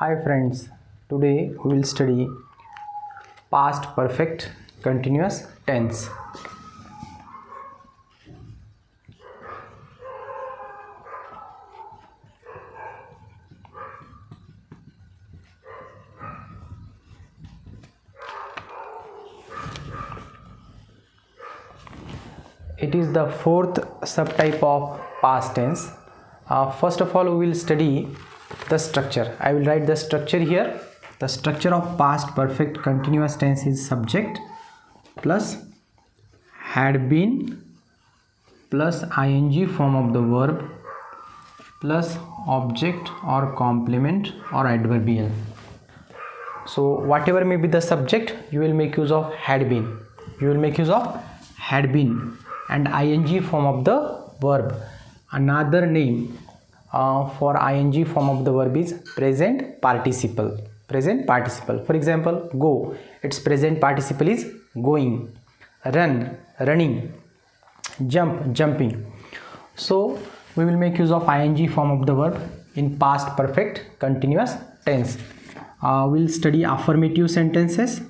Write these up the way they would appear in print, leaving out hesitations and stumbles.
Hi friends, today we will study past perfect continuous tense. It is the fourth subtype of past tense. First of all, we will study the structure. I will write the structure here. The structure of past perfect continuous tense is subject plus had been plus ing form of the verb plus object or complement or adverbial. So whatever may be the subject, you will make use of had been. You will make use of had been and ing form of the verb. Another name for ing form of the verb is present participle. Present participle. For example, go, its present participle is going. Run, running. Jump, jumping. So we will make use of ing form of the verb in past perfect continuous tense. We'll study affirmative sentences.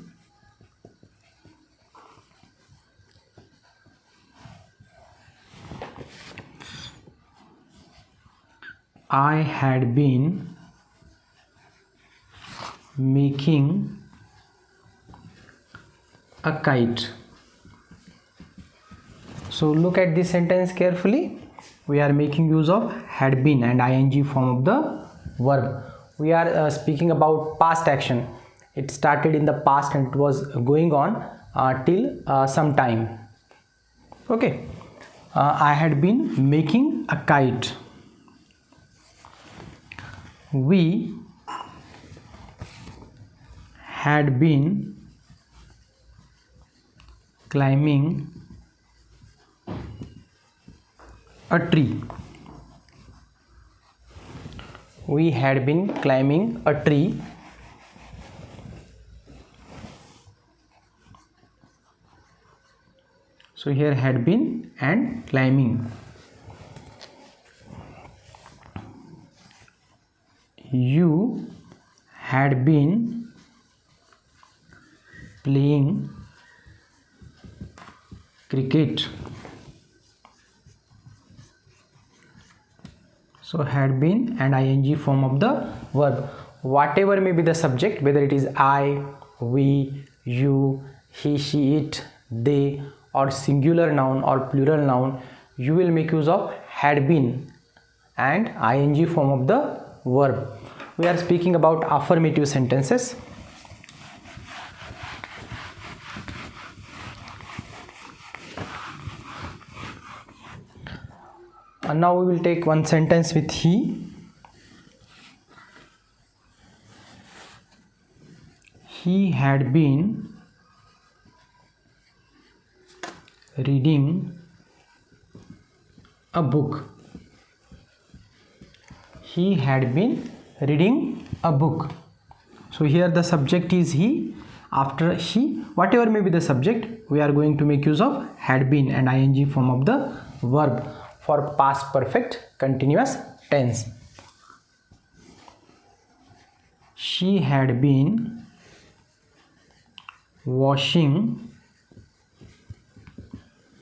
I had been making a kite. So look at this sentence carefully. We are making use of had been and ing form of the verb. We are speaking about past action. It started in the past and it was going on till some time. Okay. I had been making a kite. We had been climbing a tree. We had been climbing a tree. So here had been and climbing. You had been playing cricket. So had been and ing form of the verb. Whatever may be the subject, whether it is I, we, you, he, she, it, they, or singular noun or plural noun, you will make use of had been and ing form of the verb. We are speaking about affirmative sentences. And now we will take one sentence with he. He had been reading a book. He had been reading a book. So here the subject is he. After he, whatever may be the subject, we are going to make use of had been and ing form of the verb for past perfect continuous tense. She had been washing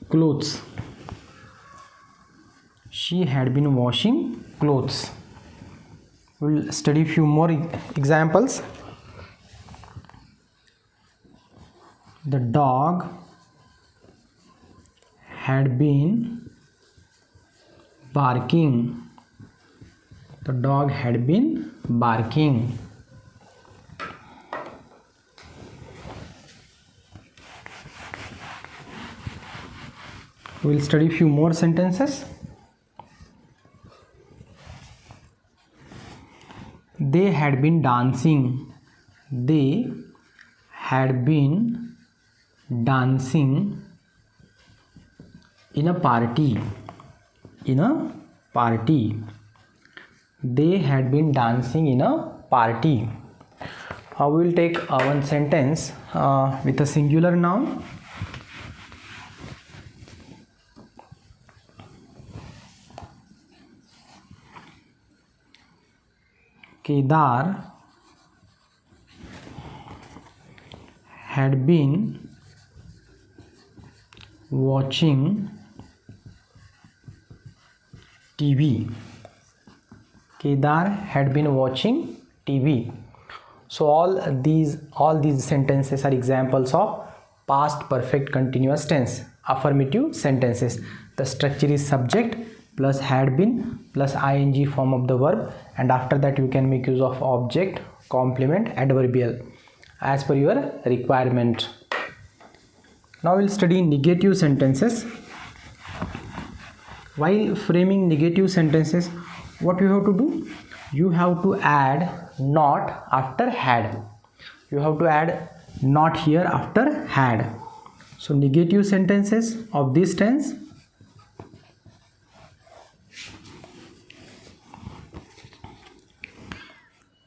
clothes. She had been washing clothes. We'll study few more examples. The dog had been barking. The dog had been barking. We'll study few more sentences. They had been dancing. They had been dancing in a party. In a party. They had been dancing in a party. We will take one sentence with a singular noun. Kedar had been watching TV. Kedar had been watching TV. So all these sentences are examples of past perfect continuous tense, affirmative sentences. The structure is subject plus had been plus ing form of the verb, and after that you can make use of object, complement, adverbial as per your requirement. Now we'll study negative sentences. While framing negative sentences, what you have to do? You have to add not after had. You have to add not here after had. So negative sentences of this tense: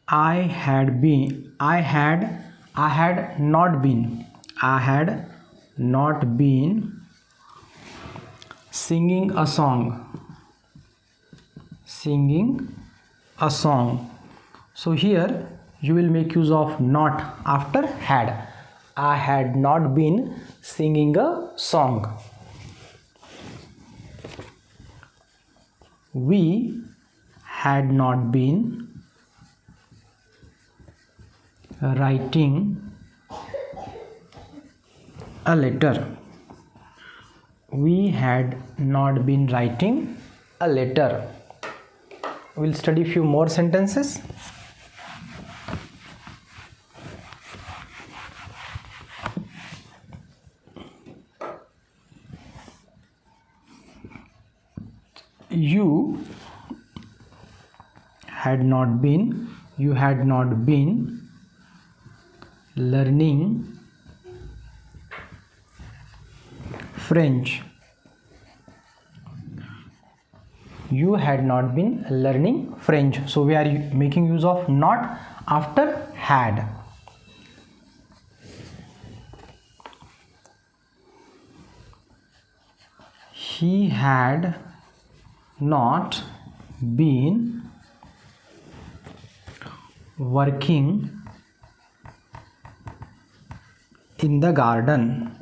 I had not been singing a song. So here you will make use of not after had. I had not been singing a song. We had not been writing a letter. We had not been writing a letter. We'll study few more sentences. You had not been learning French. You had not been learning French. So we are making use of not after had. He had not been working in the garden.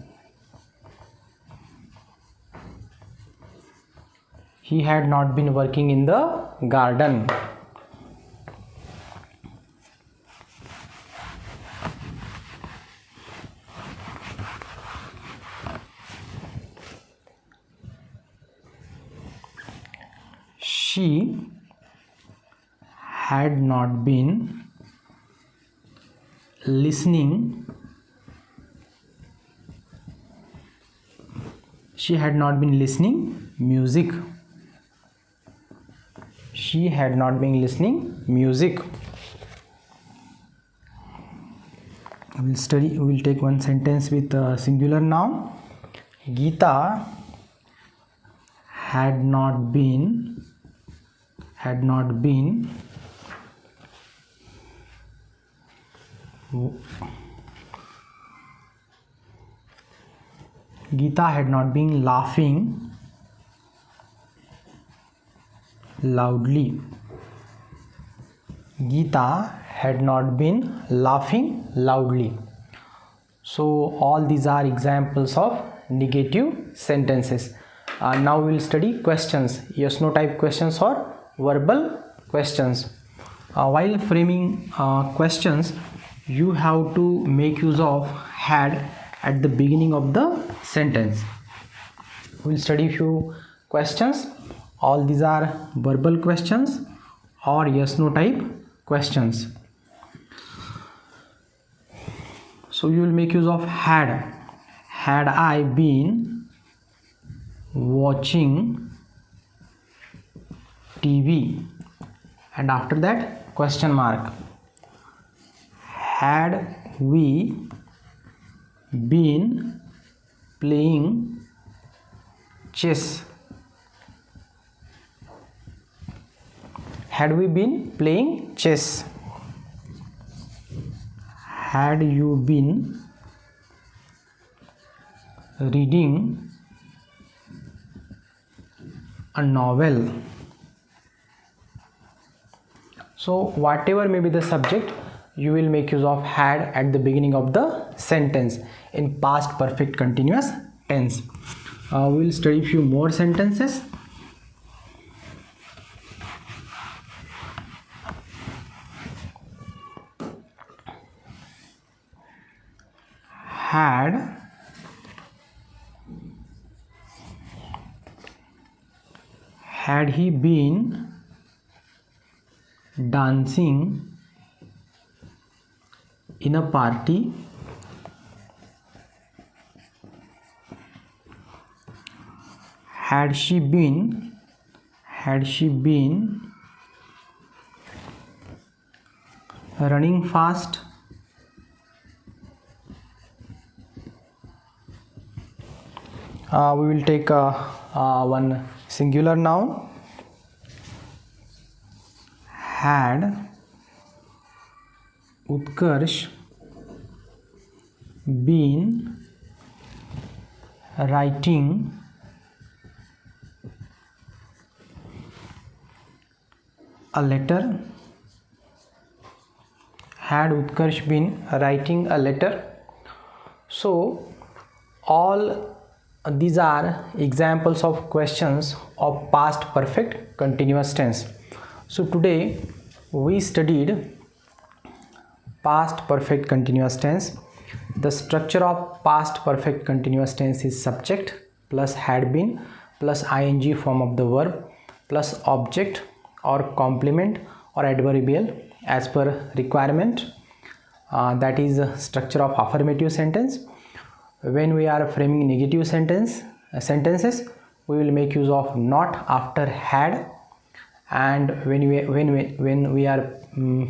He had not been working in the garden. She had not been listening. She had not been listening music. She had not been listening music. We'll take one sentence with a singular noun. Geeta had not been laughing loudly. Geeta had not been laughing loudly. So all these are examples of negative sentences. Now we will study questions, yes no type questions or verbal questions. While framing questions, you have to make use of had at the beginning of the sentence. We will study few questions. All these are verbal questions or yes no type questions. So you will make use of had. Had I been watching TV? And after that question mark. Had we been playing chess? Had we been playing chess? Had you been reading a novel? So whatever may be the subject, you will make use of had at the beginning of the sentence in past perfect continuous tense. We will study few more sentences. Had he been dancing in a party, had she been running fast, we will take one singular noun. Had Utkarsh been writing a letter, had Utkarsh been writing a letter. So all these are examples of questions of past perfect continuous tense. So today we studied past perfect continuous tense. The structure of past perfect continuous tense is subject plus had been plus ing form of the verb plus object or complement or adverbial as per requirement. That is the structure of affirmative sentence. When we are framing negative sentences, we will make use of not after had, and when we are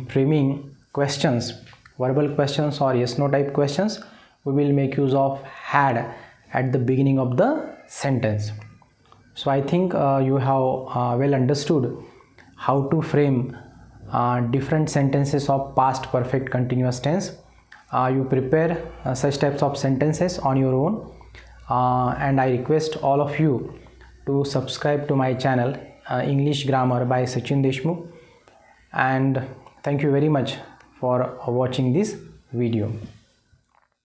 framing questions, verbal questions or yes no type questions, we will make use of had at the beginning of the sentence. So I think you have well understood how to frame different sentences of past perfect continuous tense. You prepare such types of sentences on your own, and I request all of you to subscribe to my channel English Grammar by Sachin Deshmukh, and thank you very much for watching this video.